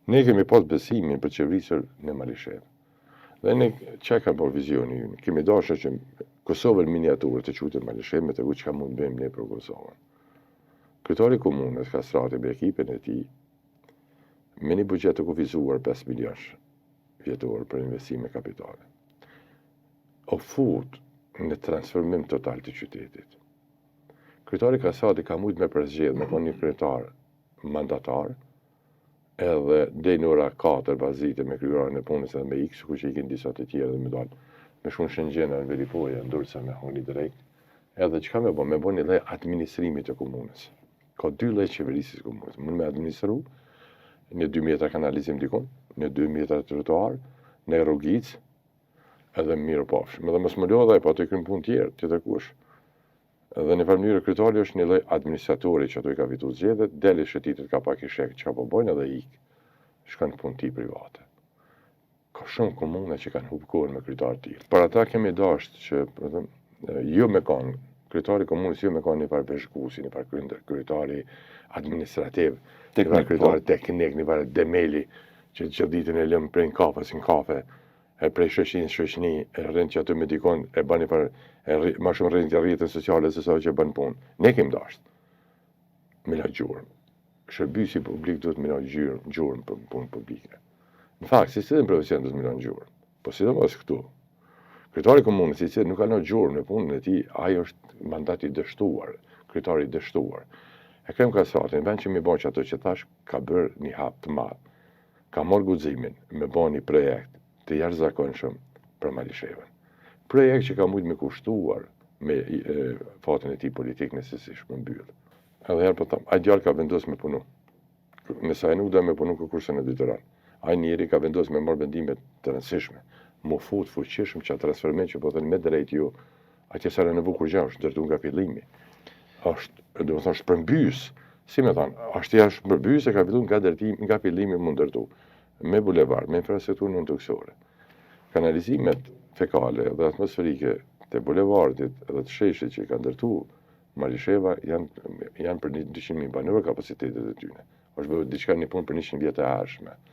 Ne kemi pas besimin për qeverisër në Malishevë. Dhe ne që ka bërë vizioni ynë? Kemi dashur që Kosovën miniaturë të qutet Malishevë me të ku çka mund bëjmë ne për Kosovën. Kryetari i komunës Kastrati me ekipin e tij me një buxhet të kufizuar 5 milionë vjetor për investime kapitale. O fut në transformim total të qytetit. Kryetari Kastrati ka mujt me përzgjedh me një kryetar mandatar, edhe deri në ora 4 bazite me kryeraren e punës edhe me X, ku që ikin disa të tjerë dhe me dalë me shumë shëngjena në veripoje, ndursa me honi drejt, edhe çka me bo një lloj administrimi të komunës. Ka 2 lloj qeverisë të komunës. Mund me administru në 2 metra kanalizim dikon, në 2 metra trotuar, në rrugic, edhe mirë pafshëm. Edhe mos më lodhaj, po ato i krymë punë tjerë, tjetër kush. Edhe në mënyrë kryetari është një lloj administratori që ato i ka fitu zgjedhjet, deli shëtitet ka pak i shek çka po bojnë edhe ik. Shkon në punë private. Ka shumë komune që kanë humbur kohën me kryetar të tillë. Për ata kemi dashur që jo me kanë kryetari i komunës jo me kanë një par veshkuesi, një par kryetari administrativ, një par kryetari teknik, një par demeli që ditën e lëm prej kafes në kafe, e prej shoqëni, e rënd që aty me dikon e bani për ma shumë rënd të rrjetën sociale se sa që bën punë. Ne kemi dashur me la gjurmë. Shërbisi publik duhet me la gjurmë për punë publike. Në fakt, si në profesion duhet me la gjurmë. Po sidomos këtu. Kryetari i komunës i nuk ka la gjurmë në punën e tij, ai është mandat i dështuar, kryetari i dështuar. Ekrem Kastrati, në vend që mi bën që ato që thash, ka bërë një hap të madh. Ka marrë guximin me bën një projekt të jashtëzakonshëm për Malishevën. Projekt që ka mujt me kushtuar me fatin e tij politik nëse si shpërmbyll. Edhe herë po them, ai djalë ka vendosur me punu. Nëse ai nuk do me punu konkursin e dytëran. Ai njeri ka vendosur me marrë vendime të rëndësishme, mu fut fuqishëm që transformim që po thënë me drejt ju, atje sa në bukur gjë është ndërtu nga fillimi. Është, do të thonë shpërmbys, si më thon, është jashtë shpërmbys e ka filluar nga fillimi mu ndërtu. Me bulevard, me infrastrukturë nëntoksore. Kanalizimet fekale dhe atmosferike të bulevardit dhe të sheshit që i ka ndërtu Malisheva janë për 200.000 banorë kapacitetet e tyre. Është bërë diçka një punë për 100 vjet e ardhshme.